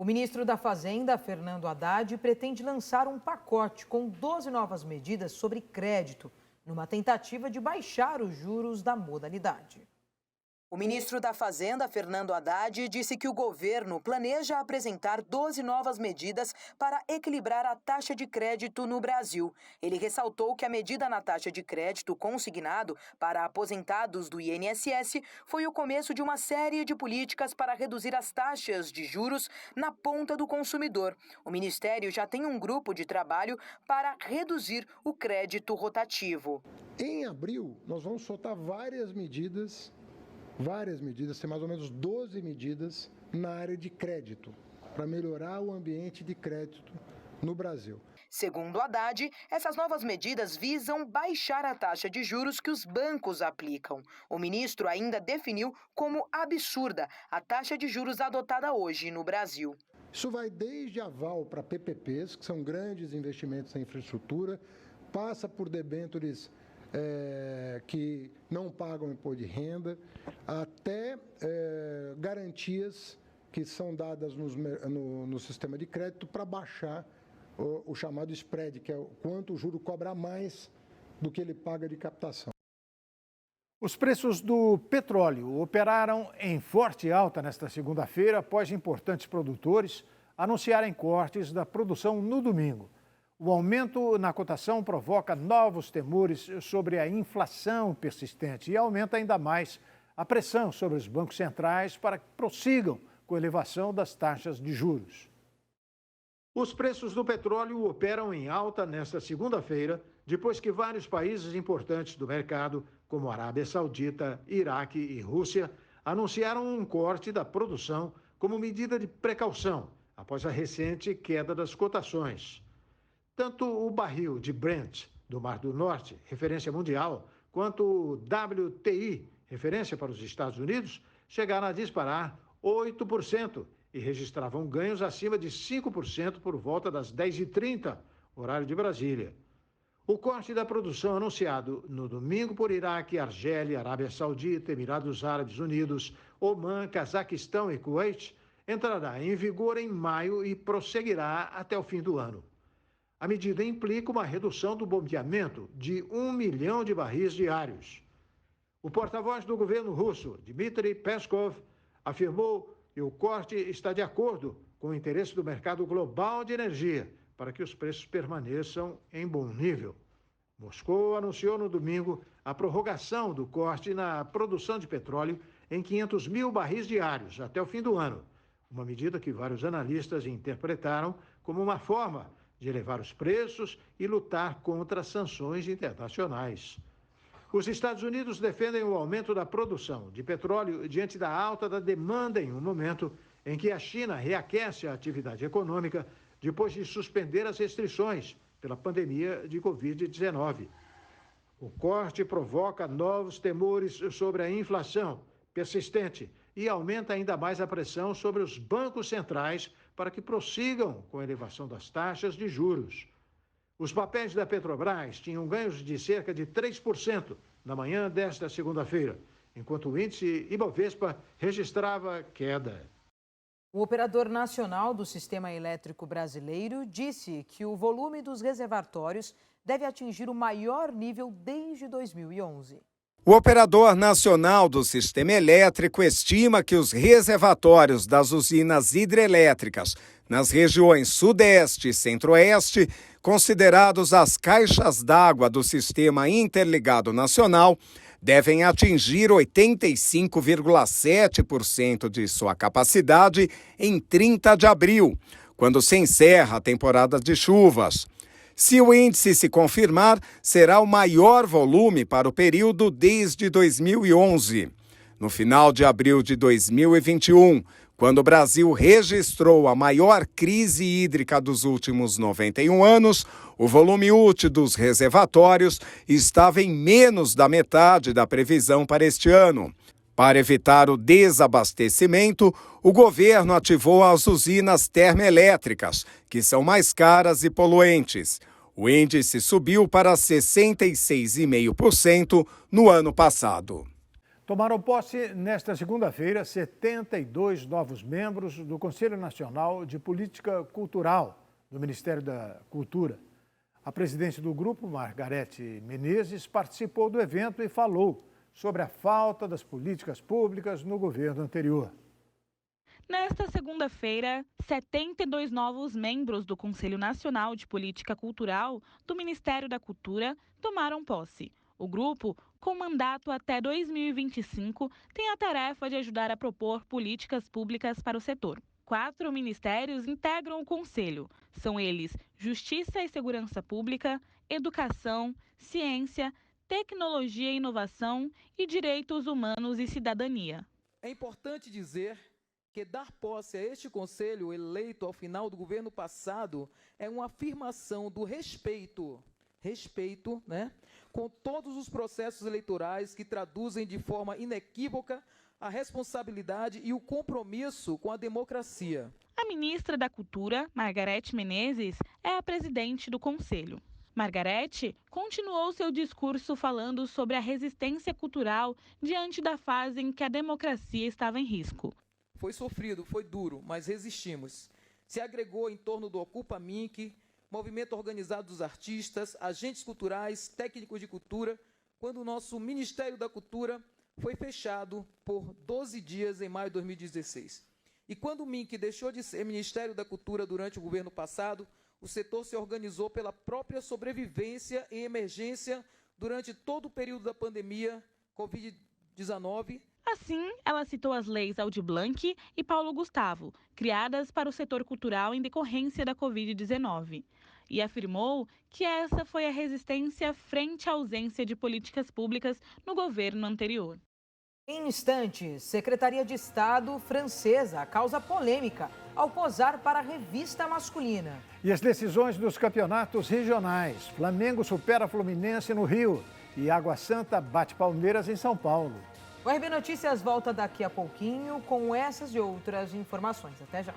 O ministro da Fazenda, Fernando Haddad, pretende lançar um pacote com 12 novas medidas sobre crédito, numa tentativa de baixar os juros da modalidade. O ministro da Fazenda, Fernando Haddad, disse que o governo planeja apresentar 12 novas medidas para equilibrar a taxa de crédito no Brasil. Ele ressaltou que a medida na taxa de crédito consignado para aposentados do INSS foi o começo de uma série de políticas para reduzir as taxas de juros na ponta do consumidor. O ministério já tem um grupo de trabalho para reduzir o crédito rotativo. Em abril, nós vamos soltar várias medidas, tem mais ou menos 12 medidas na área de crédito, para melhorar o ambiente de crédito no Brasil. Segundo Haddad, essas novas medidas visam baixar a taxa de juros que os bancos aplicam. O ministro ainda definiu como absurda a taxa de juros adotada hoje no Brasil. Isso vai desde aval para PPPs, que são grandes investimentos em infraestrutura, passa por debêntures que não pagam imposto de renda, até garantias que são dadas no sistema de crédito para baixar o chamado spread, que é o quanto o juro cobra mais do que ele paga de captação. Os preços do petróleo operaram em forte alta nesta segunda-feira, após importantes produtores anunciarem cortes da produção no domingo. O aumento na cotação provoca novos temores sobre a inflação persistente e aumenta ainda mais a pressão sobre os bancos centrais para que prossigam com a elevação das taxas de juros. Os preços do petróleo operam em alta nesta segunda-feira, depois que vários países importantes do mercado, como Arábia Saudita, Iraque e Rússia, anunciaram um corte da produção como medida de precaução, após a recente queda das cotações. Tanto o barril de Brent, do Mar do Norte, referência mundial, quanto o WTI, referência para os Estados Unidos, chegaram a disparar 8% e registravam ganhos acima de 5% por volta das 10h30, horário de Brasília. O corte da produção anunciado no domingo por Iraque, Argélia, Arábia Saudita, Emirados Árabes Unidos, Omã, Cazaquistão e Kuwait entrará em vigor em maio e prosseguirá até o fim do ano. A medida implica uma redução do bombeamento de 1 milhão de barris diários. O porta-voz do governo russo, Dmitry Peskov, afirmou que o corte está de acordo com o interesse do mercado global de energia para que os preços permaneçam em bom nível. Moscou anunciou no domingo a prorrogação do corte na produção de petróleo em 500 mil barris diários até o fim do ano, uma medida que vários analistas interpretaram como uma forma de elevar os preços e lutar contra sanções internacionais. Os Estados Unidos defendem o aumento da produção de petróleo diante da alta da demanda em um momento em que a China reaquece a atividade econômica depois de suspender as restrições pela pandemia de Covid-19. O corte provoca novos temores sobre a inflação persistente e aumenta ainda mais a pressão sobre os bancos centrais para que prossigam com a elevação das taxas de juros. Os papéis da Petrobras tinham ganhos de cerca de 3% na manhã desta segunda-feira, enquanto o índice Ibovespa registrava queda. O operador nacional do Sistema Elétrico Brasileiro disse que o volume dos reservatórios deve atingir o maior nível desde 2011. O operador nacional do sistema elétrico estima que os reservatórios das usinas hidrelétricas nas regiões Sudeste e Centro-Oeste, considerados as caixas d'água do Sistema Interligado Nacional, devem atingir 85,7% de sua capacidade em 30 de abril, quando se encerra a temporada de chuvas. Se o índice se confirmar, será o maior volume para o período desde 2011. No final de abril de 2021, quando o Brasil registrou a maior crise hídrica dos últimos 91 anos, o volume útil dos reservatórios estava em menos da metade da previsão para este ano. Para evitar o desabastecimento, o governo ativou as usinas termoelétricas, que são mais caras e poluentes. O índice subiu para 66,5% no ano passado. Tomaram posse nesta segunda-feira 72 novos membros do Conselho Nacional de Política Cultural do Ministério da Cultura. A presidente do grupo, Margarete Menezes, participou do evento e falou sobre a falta das políticas públicas no governo anterior. Nesta segunda-feira, 72 novos membros do Conselho Nacional de Política Cultural do Ministério da Cultura tomaram posse. O grupo, com mandato até 2025, tem a tarefa de ajudar a propor políticas públicas para o setor. 4 ministérios integram o Conselho. São eles Justiça e Segurança Pública, Educação, Ciência, Tecnologia e Inovação e Direitos Humanos e Cidadania. É importante dizer que dar posse a este Conselho eleito ao final do governo passado é uma afirmação do respeito, com todos os processos eleitorais que traduzem de forma inequívoca a responsabilidade e o compromisso com a democracia. A ministra da Cultura, Margarete Menezes, é a presidente do Conselho. Margarete continuou seu discurso falando sobre a resistência cultural diante da fase em que a democracia estava em risco. Foi sofrido, foi duro, mas resistimos. Se agregou em torno do Ocupa Minc, movimento organizado dos artistas, agentes culturais, técnicos de cultura, quando o nosso Ministério da Cultura foi fechado por 12 dias em maio de 2016. E quando o Minc deixou de ser Ministério da Cultura durante o governo passado, o setor se organizou pela própria sobrevivência e emergência durante todo o período da pandemia Covid-19. Assim, ela citou as leis Aldir Blanc e Paulo Gustavo, criadas para o setor cultural em decorrência da Covid-19. E afirmou que essa foi a resistência frente à ausência de políticas públicas no governo anterior. Em instantes, Secretaria de Estado francesa causa polêmica ao posar para a revista masculina. E as decisões dos campeonatos regionais. Flamengo supera Fluminense no Rio e Água Santa bate Palmeiras em São Paulo. O RB Notícias volta daqui a pouquinho com essas e outras informações. Até já.